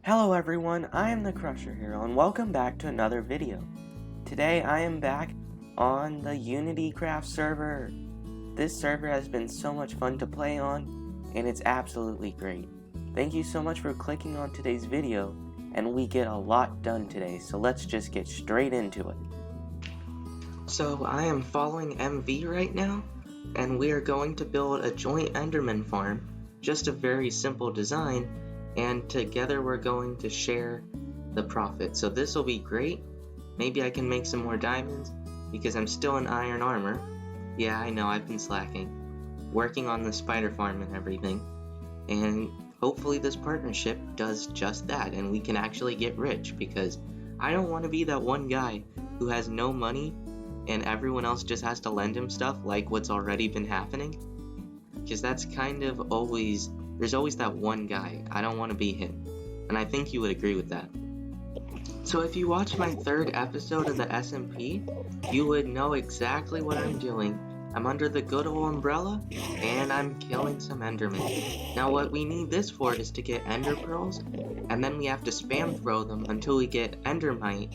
Hello everyone, I am the Crusherhero and welcome back to another video. Today I am back on the UnityCraft server. This server has been so much fun to play on and it's absolutely great. Thank you so much for clicking on today's video and we get a lot done today, so let's just get straight into it. So I am following MV right now and we are going to build a joint enderman farm, just a very simple design, and together we're going to share the profit. So this will be great. Maybe I can make some more diamonds because I'm still in iron armor. Yeah, I know, I've been slacking, working on the spider farm and everything, and hopefully this partnership does just that and we can actually get rich, because I don't want to be that one guy who has no money and everyone else just has to lend him stuff like what's already been happening, because that's kind of always, there's always that one guy. I don't want to be him, and I think you would agree with that. So if you watched my third episode of the SMP, you would know exactly what I'm doing. I'm under the good old umbrella, and I'm killing some endermen. Now what we need this for is to get ender pearls, and then we have to spam throw them until we get endermite,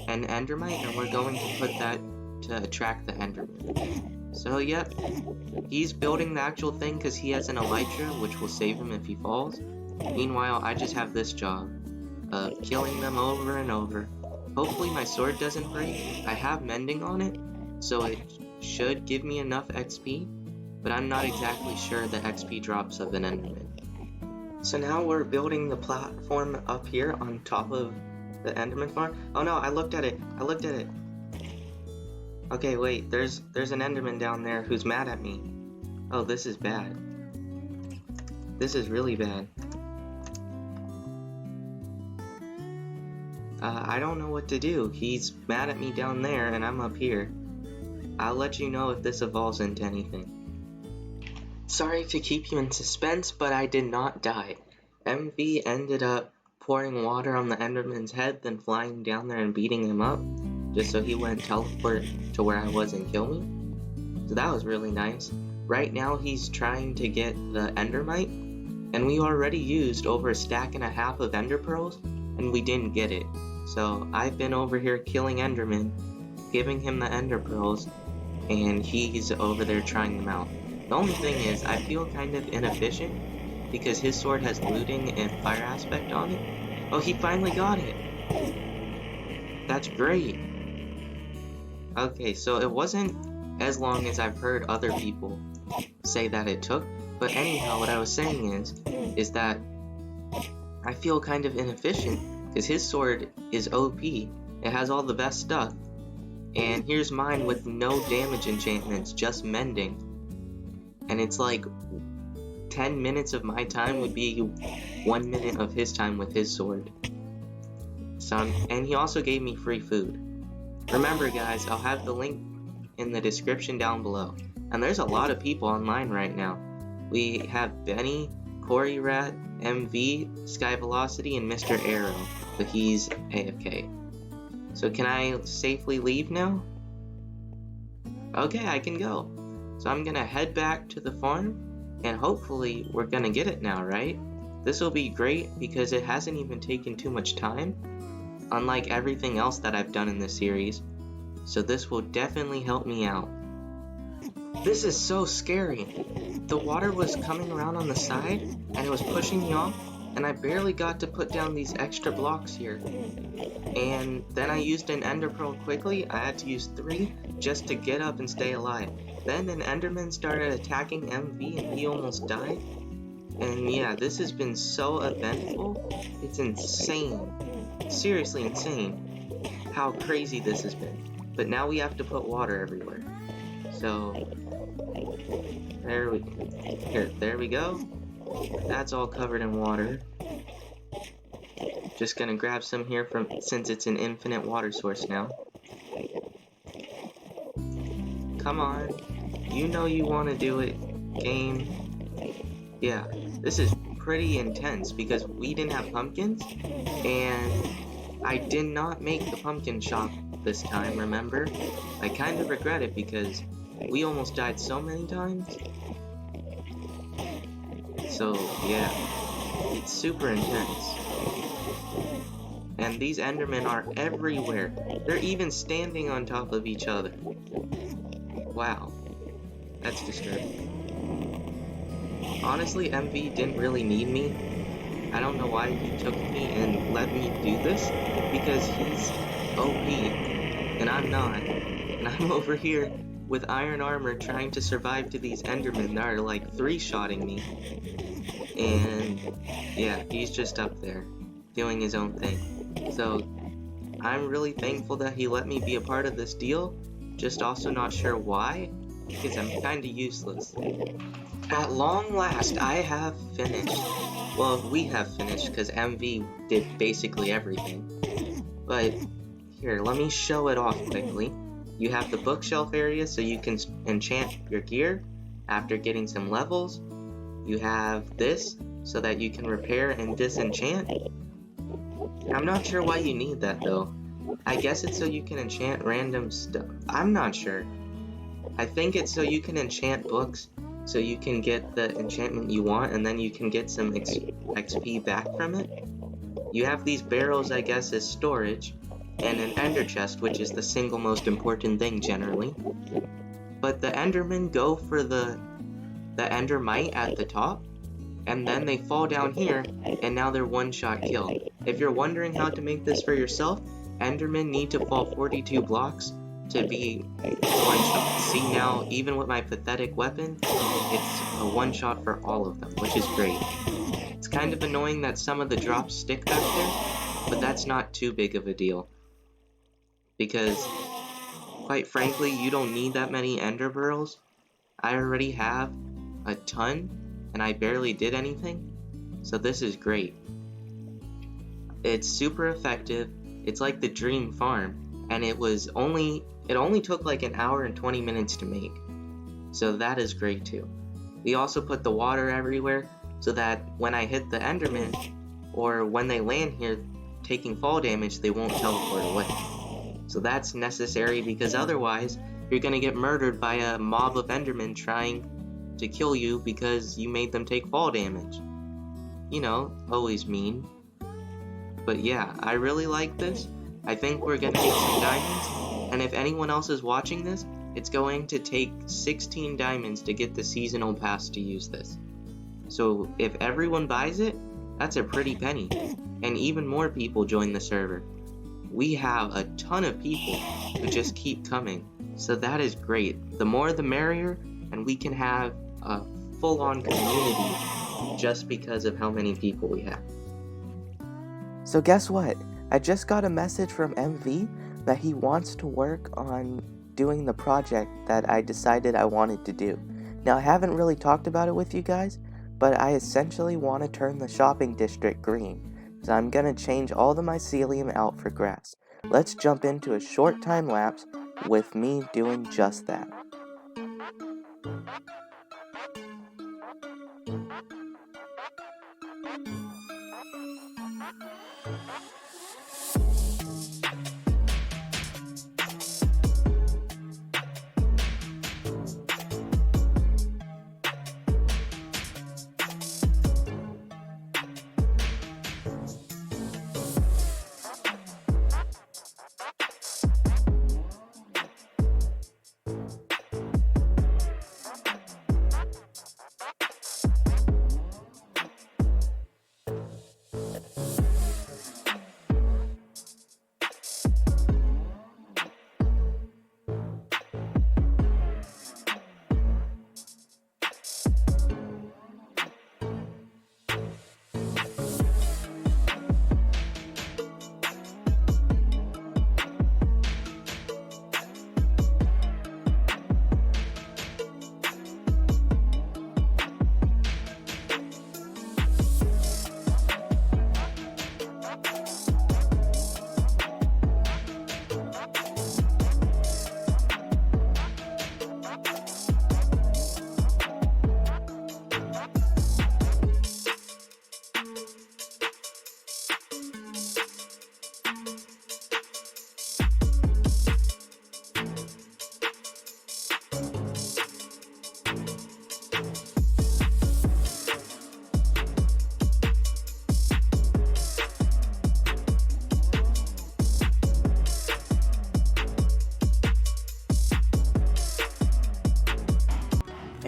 and we're going to put that to attract the enderman. So yep, he's building the actual thing because he has an elytra which will save him if he falls. Meanwhile, I just have this job of killing them over and over. Hopefully my sword doesn't break. I have mending on it, so it should give me enough XP, but I'm not exactly sure the XP drops of an enderman. So now we're building the platform up here on top of the enderman farm. Oh no, I looked at it. Okay, wait, there's an enderman down there who's mad at me. Oh, this is bad. This is really bad. I don't know what to do. He's mad at me down there and I'm up here. I'll let you know if this evolves into anything. Sorry to keep you in suspense, but I did not die. MV ended up pouring water on the enderman's head, then flying down there and beating him up, just so he wouldn't teleport to where I was and kill me. So that was really nice. Right now he's trying to get the endermite, and we already used over 1.5 stacks of ender pearls, and we didn't get it. So I've been over here killing endermen, giving him the ender pearls, and he's over there trying them out. The only thing is, I feel kind of inefficient, because his sword has looting and fire aspect on it. Oh, he finally got it! That's great! Okay, so it wasn't as long as I've heard other people say that it took, but anyhow, what I was saying is that I feel kind of inefficient, because his sword is OP, it has all the best stuff, and here's mine with no damage enchantments, just mending, and it's like 10 minutes of my time would be 1 minute of his time with his sword. So and he also gave me free food. Remember guys, I'll have the link in the description down below. And there's a lot of people online right now. We have Benny, Corey Rat, MV, Sky Velocity, and Mr. Arrow, but he's AFK. So can I safely leave now? Okay, I can go. So I'm gonna head back to the farm, and hopefully we're gonna get it now, right? This will be great because it hasn't even taken too much time, unlike everything else that I've done in this series, so this will definitely help me out. This is so scary. The water was coming around on the side, and it was pushing me off, and I barely got to put down these extra blocks here. And then I used an ender pearl quickly. I had to use 3 just to get up and stay alive. Then an enderman started attacking MV and he almost died. And yeah, this has been so eventful. It's insane. Seriously insane how crazy this has been. But now we have to put water everywhere. So there we go. That's all covered in water. Just gonna grab some here since it's an infinite water source now. Come on. You know you want to do it, game. Yeah, this is pretty intense because we didn't have pumpkins, and I did not make the pumpkin shop this time, remember? I kind of regret it because we almost died so many times. So yeah, it's super intense. and these endermen are everywhere. They're even standing on top of each other. Wow, that's disturbing. Honestly, MV didn't really need me. I don't know why he took me and let me do this, because he's OP, and I'm not. And I'm over here with iron armor trying to survive to these endermen that are like 3-shotting me. And yeah, he's just up there, doing his own thing. So, I'm really thankful that he let me be a part of this deal, just also not sure why, because I'm kinda useless. At long last, I have finished. Well, we have finished, because MV did basically everything. But, here, let me show it off quickly. You have the bookshelf area so you can enchant your gear after getting some levels. You have this so that you can repair and disenchant. I'm not sure why you need that though. I guess it's so you can enchant random stuff. I'm not sure. I think it's so you can enchant books so you can get the enchantment you want and then you can get some XP back from it. You have these barrels, I guess, as storage, and an ender chest, which is the single most important thing generally. But the endermen go for the endermite at the top, and then they fall down here, and now they're one-shot kill. If you're wondering how to make this for yourself, endermen need to fall 42 blocks to be one-shot. See now, even with my pathetic weapon, it's a one-shot for all of them, which is great. It's kind of annoying that some of the drops stick back there, but that's not too big of a deal. Because, quite frankly, you don't need that many ender pearls. I already have a ton, and I barely did anything, so this is great. It's super effective. It's like the dream farm, and it only took like an hour and 20 minutes to make, so that is great too. We also put the water everywhere so that when I hit the enderman, or when they land here taking fall damage, they won't teleport away. So that's necessary, because otherwise you're gonna get murdered by a mob of endermen trying to kill you because you made them take fall damage. You know, always mean. But yeah, I really like this. I think we're gonna get some diamonds, and if anyone else is watching this, it's going to take 16 diamonds to get the seasonal pass to use this. So if everyone buys it, that's a pretty penny, and even more people join the server. We have a ton of people who just keep coming, so that is great. The more the merrier, and we can have a full-on community just because of how many people we have. So guess what? I just got a message from MV that he wants to work on doing the project that I decided I wanted to do. Now I haven't really talked about it with you guys, but I essentially want to turn the shopping district green. So I'm gonna change all the mycelium out for grass. Let's jump into a short time lapse with me doing just that.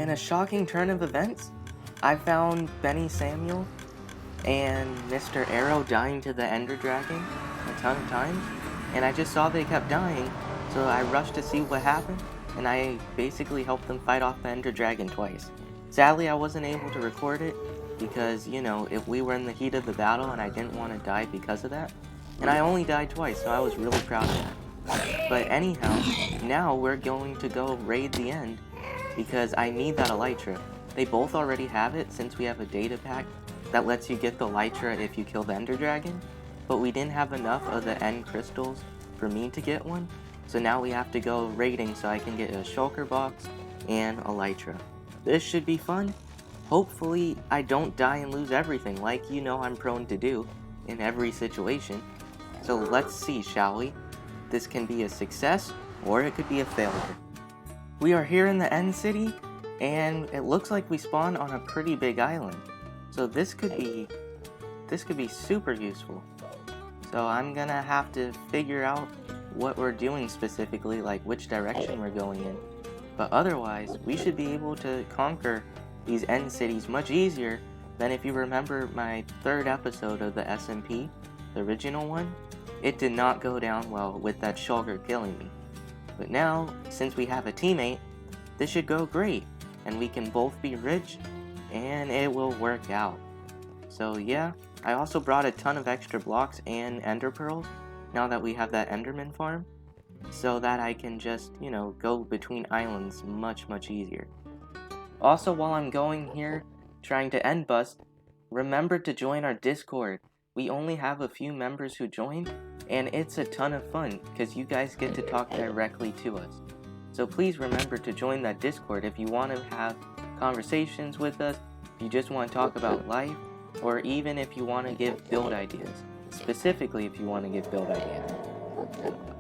in a shocking turn of events, I found Benny Samuel and Mr. Arrow dying to the Ender Dragon a ton of times, and I just saw they kept dying, so I rushed to see what happened, and I basically helped them fight off the Ender Dragon twice. Sadly, I wasn't able to record it, because, you know, if we were in the heat of the battle and I didn't want to die because of that, and I only died twice, so I was really proud of that. But anyhow, now we're going to go raid the end, because I need that elytra. They both already have it, since we have a data pack that lets you get the elytra if you kill the Ender Dragon, but we didn't have enough of the end crystals for me to get one, so now we have to go raiding so I can get a shulker box and elytra. This should be fun. Hopefully I don't die and lose everything like you know I'm prone to do in every situation. So let's see, shall we? This can be a success or it could be a failure. We are here in the end city and it looks like we spawned on a pretty big island. So this could be super useful. So I'm gonna have to figure out what we're doing specifically, like which direction we're going in. But otherwise, we should be able to conquer these end cities much easier than if you remember my third episode of the SMP, the original one. It did not go down well with that shulker killing me. But now, since we have a teammate, this should go great, and we can both be rich, and it will work out. So yeah, I also brought a ton of extra blocks and ender pearls, now that we have that enderman farm, so that I can just, you know, go between islands much easier. Also, while I'm going here, trying to end bust, remember to join our Discord. We only have a few members who joined, and it's a ton of fun, because you guys get to talk directly to us. So please remember to join that Discord if you want to have conversations with us, if you just want to talk about life, or even if you want to give build ideas. Specifically if you want to give build ideas.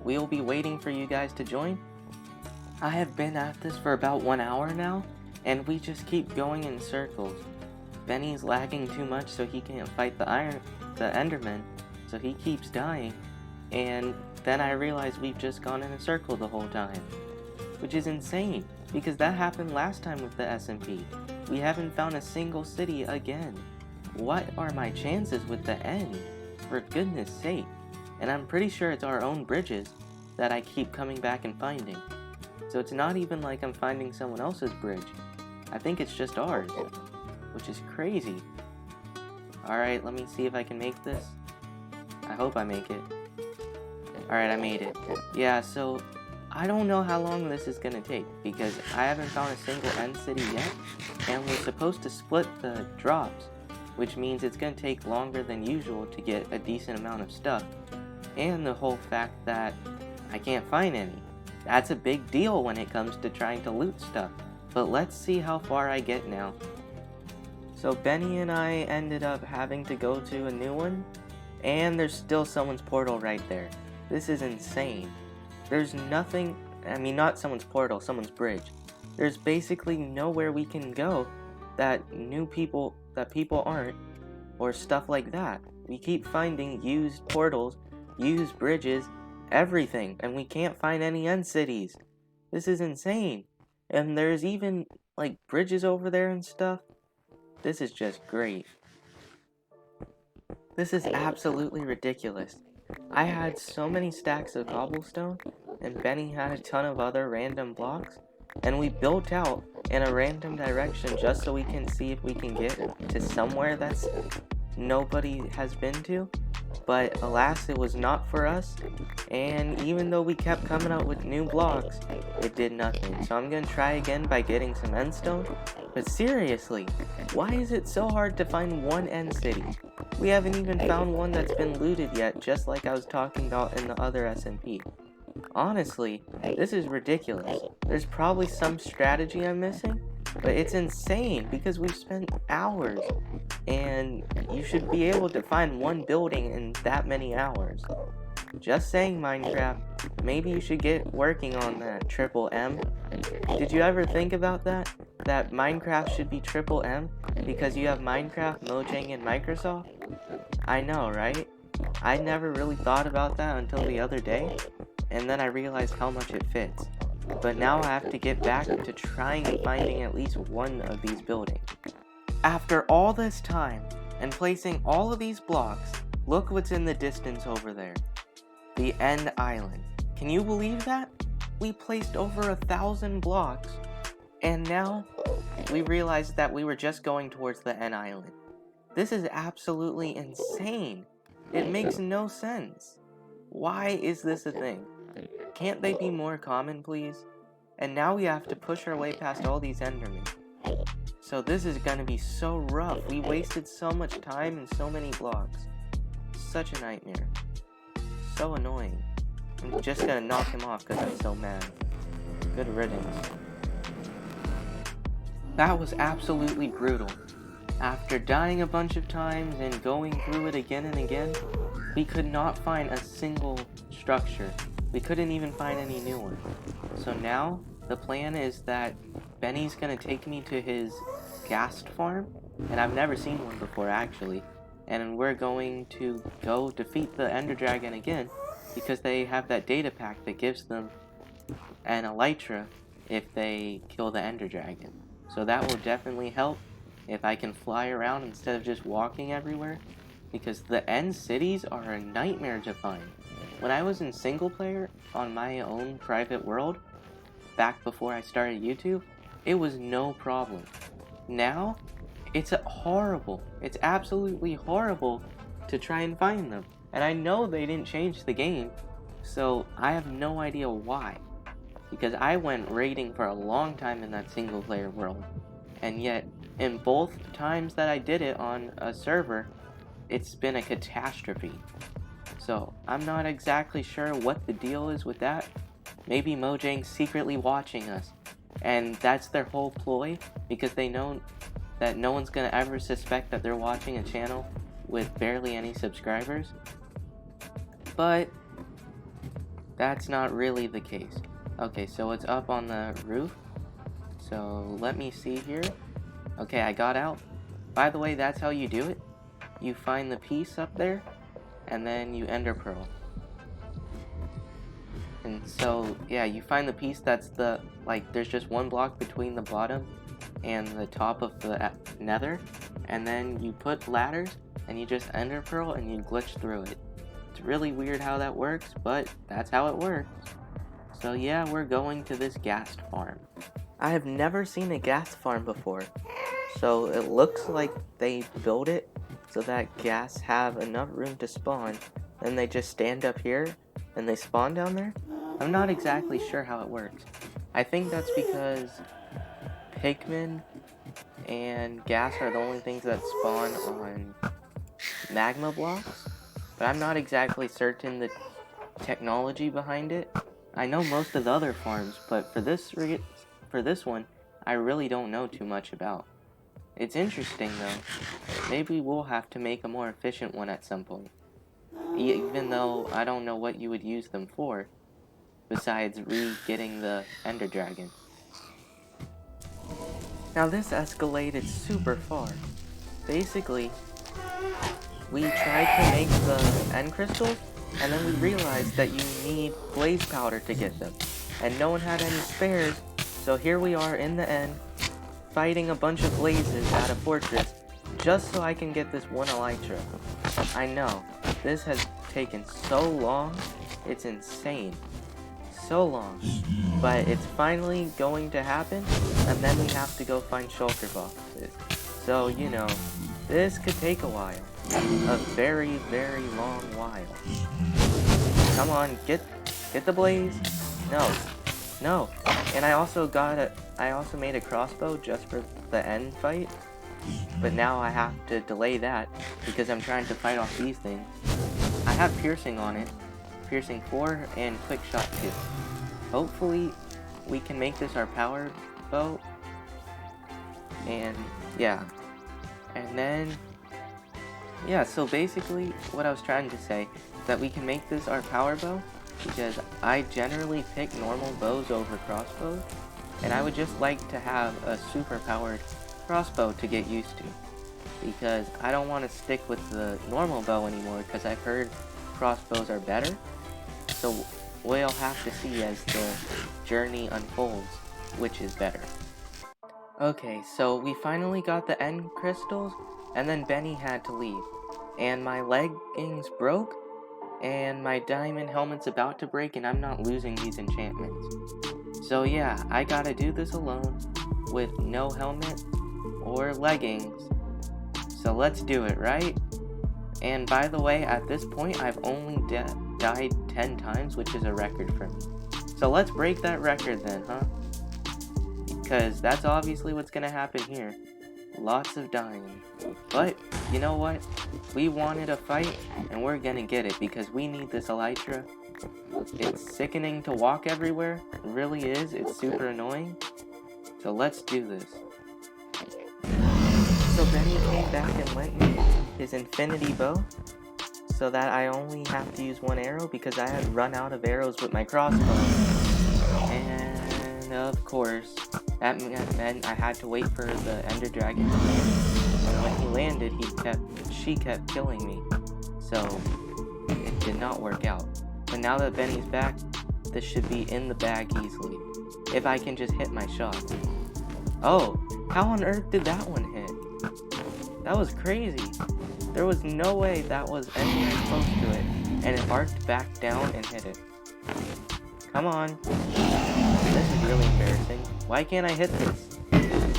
We'll be waiting for you guys to join. I have been at this for about 1 hour now, and we just keep going in circles. Benny's lagging too much so he can't fight the enderman, so he keeps dying, and then I realize we've just gone in a circle the whole time. Which is insane, because that happened last time with the SMP. We haven't found a single city again. What are my chances with the end? For goodness sake. And I'm pretty sure it's our own bridges that I keep coming back and finding. So it's not even like I'm finding someone else's bridge. I think it's just ours, which is crazy. Alright, let me see if I can make this. I hope I make it. Alright, I made it. Yeah, so I don't know how long this is gonna take, because I haven't found a single end city yet, and we're supposed to split the drops, which means it's gonna take longer than usual to get a decent amount of stuff, and the whole fact that I can't find any. That's a big deal when it comes to trying to loot stuff, but let's see how far I get now. So Benny and I ended up having to go to a new one, and there's still someone's portal right there. This is insane. There's nothing, I mean not someone's portal, someone's bridge. There's basically nowhere we can go that people aren't, or stuff like that. We keep finding used portals, used bridges, everything, and we can't find any end cities. This is insane. And there's even like bridges over there and stuff. This is just great. This is absolutely ridiculous. I had so many stacks of cobblestone, and Benny had a ton of other random blocks, and we built out in a random direction just so we can see if we can get to somewhere that's nobody has been to. But alas, it was not for us, and even though we kept coming out with new blocks, it did nothing. So I'm gonna try again by getting some endstone. But seriously, why is it so hard to find one end city? We haven't even found one that's been looted yet, just like I was talking about in the other SMP. Honestly, this is ridiculous. There's probably some strategy I'm missing, but it's insane because we've spent hours, and you should be able to find one building in that many hours. Just saying, Minecraft, maybe you should get working on that, Triple M. Did you ever think about that? That Minecraft should be Triple M because you have Minecraft, Mojang, and Microsoft? I know, right? I never really thought about that until the other day, and then I realized how much it fits. but now I have to get back to trying and finding at least one of these buildings. After all this time and placing all of these blocks, look what's in the distance over there. The end island. Can you believe that? We placed over 1,000 blocks, and now we realized that we were just going towards the end island. This is absolutely insane. It makes no sense. Why is this a thing? Can't they be more common, please? And now we have to push our way past all these endermen. So this is gonna be so rough. We wasted so much time and so many blocks. Such a nightmare. So annoying. I'm just gonna knock him off because I'm so mad. Good riddance. That was absolutely brutal. After dying a bunch of times and going through it again and again, we could not find a single structure. We couldn't even find any new one. So now, the plan is that Benny's gonna take me to his ghast farm, and I've never seen one before actually, and we're going to go defeat the Ender Dragon again, because they have that data pack that gives them an elytra if they kill the Ender Dragon. So that will definitely help if I can fly around instead of just walking everywhere, because the end cities are a nightmare to find. When I was in single player on my own private world, back before I started YouTube, it was no problem. Now, it's horrible. It's absolutely horrible to try and find them. And I know they didn't change the game, so I have no idea why. Because I went raiding for a long time in that single player world, and yet in both times that I did it on a server, it's been a catastrophe. So I'm not exactly sure what the deal is with that. Maybe Mojang's secretly watching us, and that's their whole ploy, because they know that no one's gonna ever suspect that they're watching a channel with barely any subscribers. But that's not really the case. Okay, so it's up on the roof. So let me see here. Okay, I got out. By the way, that's how you do it. You find the piece up there, and then you ender pearl. And so, yeah, you find the piece that's the, like, there's just one block between the bottom and the top of the nether, and then you put ladders, and you just ender pearl, and you glitch through it. It's really weird how that works, but that's how it works. So yeah, we're going to this ghast farm. I have never seen a ghast farm before, so it looks like they build it so that ghasts have enough room to spawn, and they just stand up here and they spawn down there. I'm not exactly sure how it works. I think that's because pigmen and ghast are the only things that spawn on magma blocks, but I'm not exactly certain the technology behind it. I know most of the other farms, but for this one, I really don't know too much about. It's interesting though. Maybe we'll have to make a more efficient one at some point. Even though I don't know what you would use them for, besides re-getting the Ender Dragon. Now this escalated super far. Basically, we tried to make the end crystals, and then we realized that you need blaze powder to get them, and no one had any spares, so here we are in the end, fighting a bunch of blazes at a fortress, just so I can get this one elytra. I know, this has taken so long, it's insane. So long, but it's finally going to happen, and then we have to go find shulker boxes. So, you know, this could take a while. A very, very long while. Come on, get the blaze. No. And I also made a crossbow just for the end fight. But now I have to delay that because I'm trying to fight off these things. I have piercing on it. Piercing 4 and quick shot 2. Hopefully we can make this our power bow. And yeah. And then yeah, so basically what I was trying to say is that we can make this our power bow, because I generally pick normal bows over crossbows, and I would just like to have a super powered crossbow to get used to, because I don't want to stick with the normal bow anymore, because I've heard crossbows are better. So we'll have to see as the journey unfolds, which is better. Okay, so we finally got the end crystals, and then Benny had to leave. And my leggings broke, and my diamond helmet's about to break, and I'm not losing these enchantments. So yeah, I gotta do this alone, with no helmet or leggings. So let's do it, right? And by the way, at this point, I've only died 10 times, which is a record for me. So let's break that record then, huh? Because that's obviously what's gonna happen here. Lots of dying. But, you know what? We wanted a fight, and we're gonna get it, because we need this elytra. It's sickening to walk everywhere. It really is. It's super annoying. So let's do this. So Benny came back and lent me his infinity bow, so that I only have to use one arrow, because I had run out of arrows with my crossbow. And of course, that meant I had to wait for the ender dragon to land. And when he landed, she kept killing me. So it did not work out. But now that Benny's back, this should be in the bag easily, if I can just hit my shot. Oh, how on earth did that one hit? That was crazy. There was no way that was anywhere close to it, and it arced back down and hit it. Come on. This is really embarrassing. Why can't I hit this?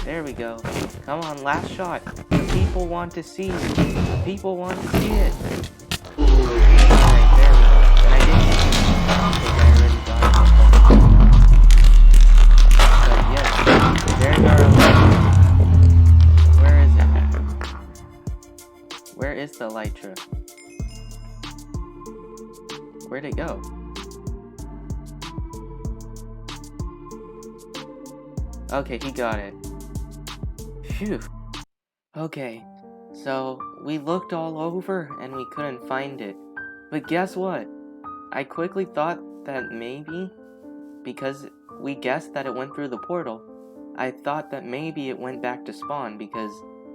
There we go. Come on, last shot. The people want to see. The people want to see it. Alright, there we go. And I didn't hit it because I already got it. But yes, there's our elytra. Where is it? Where is the elytra? Where'd it go? Okay, he got it. Phew. Okay, so we looked all over and we couldn't find it. But guess what? I quickly thought that maybe, because we guessed that it went through the portal, I thought that maybe it went back to spawn, because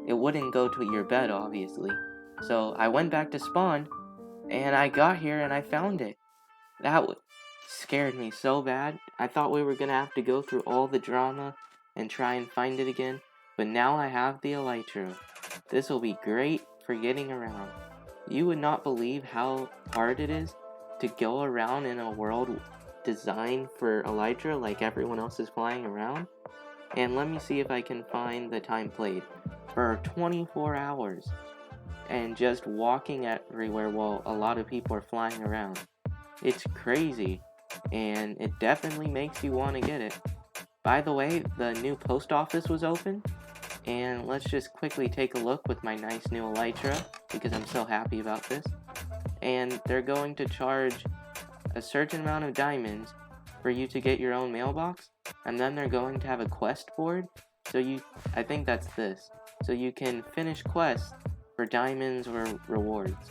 it wouldn't go to your bed, obviously. So I went back to spawn, and I got here and I found it. That scared me so bad. I thought we were gonna have to go through all the drama and try and find it again, but now I have the elytra. This will be great for getting around. You would not believe how hard it is to go around in a world designed for elytra, like everyone else is flying around. And let me see if I can find the time played. For 24 hours. And just walking everywhere while a lot of people are flying around. It's crazy, and it definitely makes you want to get it. By the way, the new post office was open, and let's just quickly take a look with my nice new elytra, because I'm so happy about this. And they're going to charge a certain amount of diamonds for you to get your own mailbox, and then they're going to have a quest board, I think that's this, so you can finish quests for diamonds or rewards.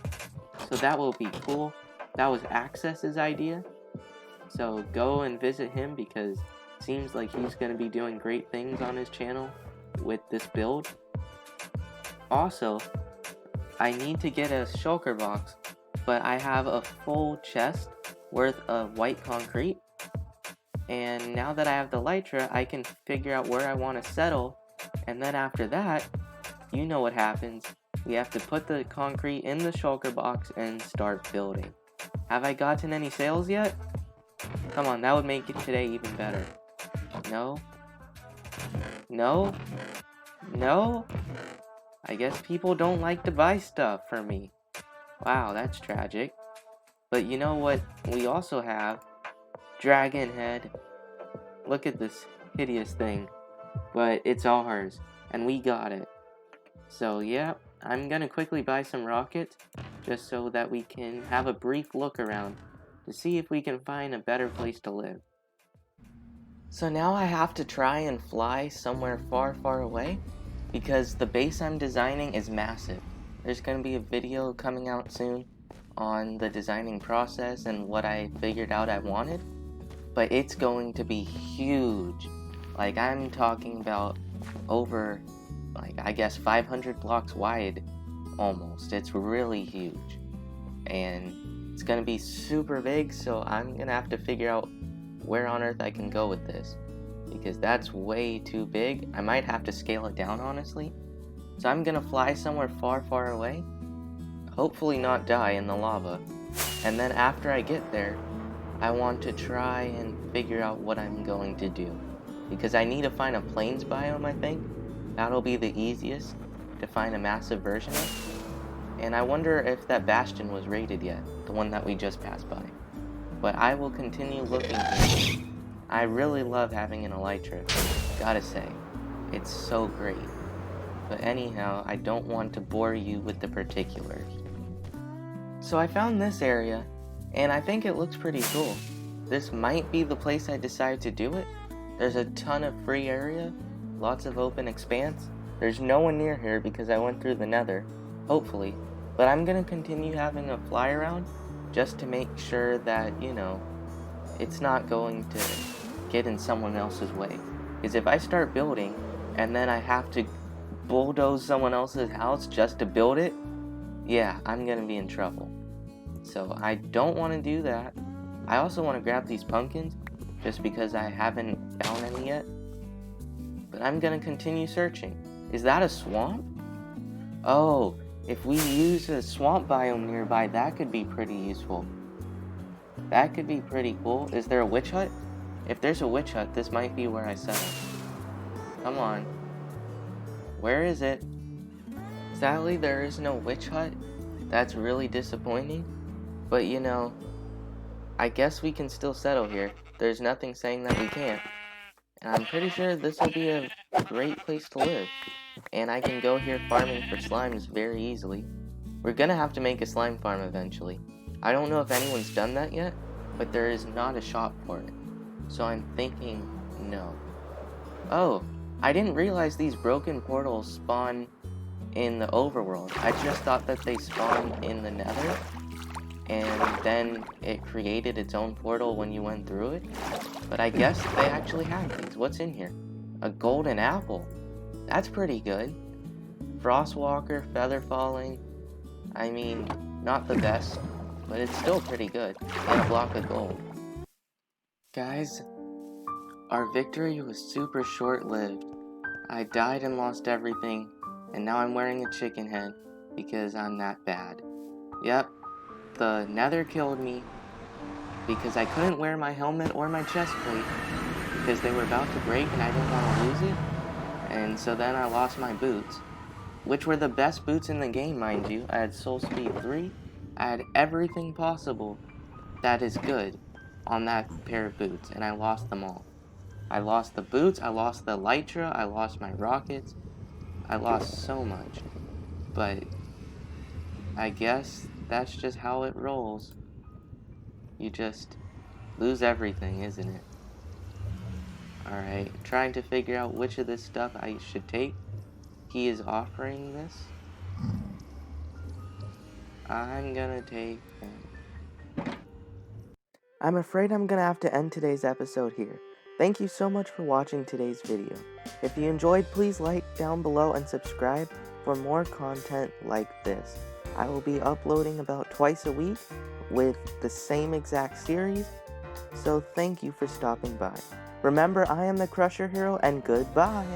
So that will be cool. That was Access's idea, so go and visit him, because it seems like he's going to be doing great things on his channel with this build. Also, I need to get a shulker box, but I have a full chest worth of white concrete, and now that I have the elytra, I can figure out where I want to settle, and then after that, you know what happens. We have to put the concrete in the shulker box and start building. Have I gotten any sales yet? Come on, that would make it today even better. No? No? No? I guess people don't like to buy stuff for me. Wow, that's tragic. But you know what we also have? Dragon head. Look at this hideous thing. But it's ours, and we got it. So yeah, I'm gonna quickly buy some rockets, just so that we can have a brief look around to see if we can find a better place to live. So now I have to try and fly somewhere far, far away, because the base I'm designing is massive. There's going to be a video coming out soon on the designing process and what I figured out I wanted, but it's going to be huge. Like, I'm talking about over, I guess 500 blocks wide almost. It's really huge, and It's gonna be super big, so I'm gonna have to figure out where on earth I can go with this, because that's way too big. I might have to scale it down, honestly. So I'm gonna fly somewhere far, far away, hopefully not die in the lava, and then after I get there, I want to try and figure out what I'm going to do, because I need to find a plains biome, I think. That'll be the easiest to find a massive version of. And I wonder if that bastion was raided yet, the one that we just passed by. But I will continue looking here. I really love having an elytra, gotta say. It's so great. But anyhow, I don't want to bore you with the particulars. So I found this area, and I think it looks pretty cool. This might be the place I decide to do it. There's a ton of free area, lots of open expanse. There's no one near here because I went through the nether, hopefully. But I'm gonna continue having a fly around just to make sure that, you know, it's not going to get in someone else's way. Because if I start building and then I have to bulldoze someone else's house just to build it, yeah, I'm gonna be in trouble. So I don't want to do that. I also want to grab these pumpkins just because I haven't found any yet. But I'm gonna continue searching. Is that a swamp? Oh, if we use a swamp biome nearby, that could be pretty useful. That could be pretty cool. Is there a witch hut? If there's a witch hut, this might be where I settle. Come on. Where is it? Sadly, there is no witch hut. That's really disappointing. But you know, I guess we can still settle here. There's nothing saying that we can't. And I'm pretty sure this will be a great place to live. And I can go here farming for slimes very easily. We're gonna have to make a slime farm eventually. I don't know if anyone's done that yet, but there is not a shop for it. So I'm thinking no. Oh, I didn't realize these broken portals spawn in the overworld. I just thought that they spawned in the nether, and then it created its own portal when you went through it. But I guess they actually have these. What's in here? A golden apple. That's pretty good. Frostwalker, feather falling. I mean, not the best, but it's still pretty good. And a block of gold. Guys, our victory was super short-lived. I died and lost everything, and now I'm wearing a chicken head because I'm that bad. Yep, the nether killed me because I couldn't wear my helmet or my chest plate because they were about to break and I didn't want to lose it. And so then I lost my boots, which were the best boots in the game, mind you. I had Soul Speed 3. I had everything possible that is good on that pair of boots, and I lost them all. I lost the boots, I lost the elytra, I lost my rockets. I lost so much. But I guess that's just how it rolls. You just lose everything, isn't it? Alright, trying to figure out which of this stuff I should take. He is offering this. I'm gonna take him. I'm afraid I'm gonna have to end today's episode here. Thank you so much for watching today's video. If you enjoyed, please like down below and subscribe for more content like this. I will be uploading about twice a week with the same exact series, so thank you for stopping by. Remember, I am the Crusherhero, and goodbye!